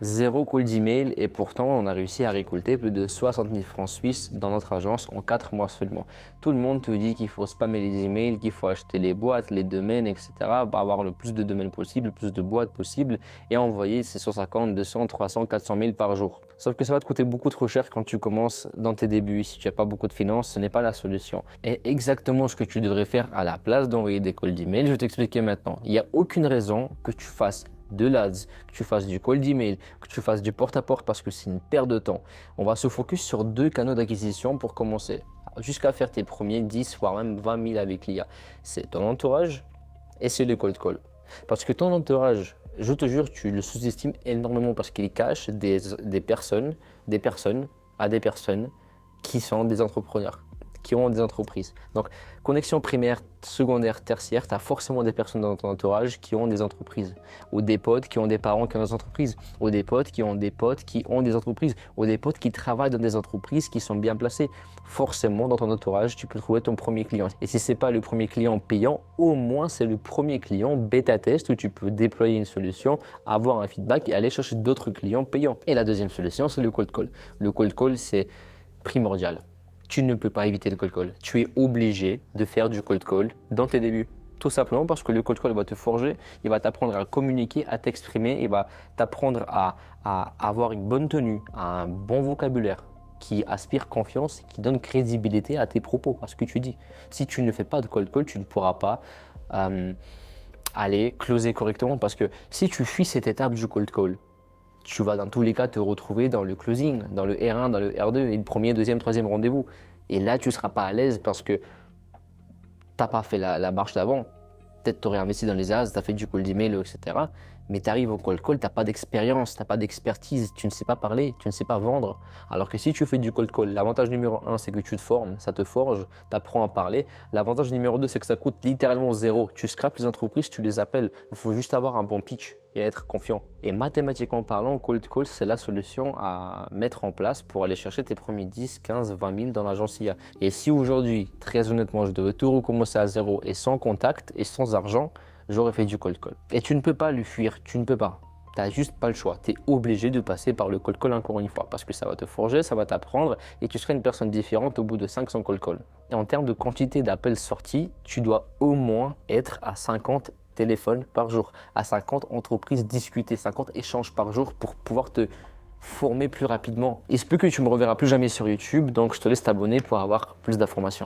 Zéro cold email et pourtant on a réussi à récolter plus de 60 000 francs suisses dans notre agence en 4 mois seulement. Tout le monde te dit qu'il faut spammer les emails, qu'il faut acheter les boîtes, les domaines, etc. Pour avoir le plus de domaines possible, le plus de boîtes possible et envoyer ces 150, 200, 300, 400 000 par jour. Sauf que ça va te coûter beaucoup trop cher quand tu commences dans tes débuts. Si tu n'as pas beaucoup de finances, ce n'est pas la solution. Et exactement ce que tu devrais faire à la place d'envoyer des cold emails, je vais t'expliquer maintenant. Il n'y a aucune raison que tu fasses de l'ADS, que tu fasses du cold email, que tu fasses du porte-à-porte parce que c'est une perte de temps. On va se focus sur 2 canaux d'acquisition pour commencer, jusqu'à faire tes premiers 10 voire même 20 000 avec l'IA. C'est ton entourage et c'est le cold call. Parce que ton entourage, je te jure, tu le sous-estimes énormément parce qu'il cache des personnes à des personnes qui sont des entrepreneurs, qui ont des entreprises. Donc, connexion primaire, secondaire, tertiaire, tu as forcément des personnes dans ton entourage qui ont des entreprises, ou des potes qui ont des parents qui ont des entreprises, ou des potes qui ont des potes qui ont des entreprises, ou des potes qui travaillent dans des entreprises qui sont bien placées. Forcément, dans ton entourage, tu peux trouver ton premier client. Et si ce n'est pas le premier client payant, au moins c'est le premier client bêta-test où tu peux déployer une solution, avoir un feedback et aller chercher d'autres clients payants. Et la deuxième solution, c'est le cold call. Le cold call, c'est primordial. Tu ne peux pas éviter le cold call. Tu es obligé de faire du cold call dans tes débuts. Tout simplement parce que le cold call va te forger, il va t'apprendre à communiquer, à t'exprimer, il va t'apprendre à avoir une bonne tenue, un bon vocabulaire qui aspire confiance, qui donne crédibilité à tes propos, à ce que tu dis. Si tu ne fais pas de cold call, tu ne pourras pas aller closer correctement parce que si tu fuis cette étape du cold call, tu vas dans tous les cas te retrouver dans le closing, dans le R1, dans le R2 et le premier, deuxième, troisième rendez-vous. Et là, tu ne seras pas à l'aise parce que tu n'as pas fait la marche d'avant. Peut-être tu aurais investi dans les AS, tu as fait du cold email, etc. Mais tu arrives au cold call, tu n'as pas d'expérience, tu n'as pas d'expertise, tu ne sais pas parler, tu ne sais pas vendre. Alors que si tu fais du cold call, l'avantage numéro 1, c'est que tu te formes, ça te forge, tu apprends à parler. L'avantage numéro 2, c'est que ça coûte littéralement zéro. Tu scrapes les entreprises, tu les appelles. Il faut juste avoir un bon pitch et être confiant. Et mathématiquement parlant, cold call, c'est la solution à mettre en place pour aller chercher tes premiers 10, 15, 20 000 dans l'agence IA. Et si aujourd'hui, très honnêtement, je devais tout recommencer à zéro et sans contact et sans argent, j'aurais fait du cold call. Et tu ne peux pas le fuir, tu ne peux pas. Tu n'as juste pas le choix. Tu es obligé de passer par le cold call encore une fois parce que ça va te forger, ça va t'apprendre et tu seras une personne différente au bout de 500 cold call. Et en termes de quantité d'appels sortis, tu dois au moins être à 50 téléphones par jour, à 50 entreprises discutées, 50 échanges par jour pour pouvoir te former plus rapidement. Il se peut que tu me reverras plus jamais sur YouTube, donc je te laisse t'abonner pour avoir plus d'informations.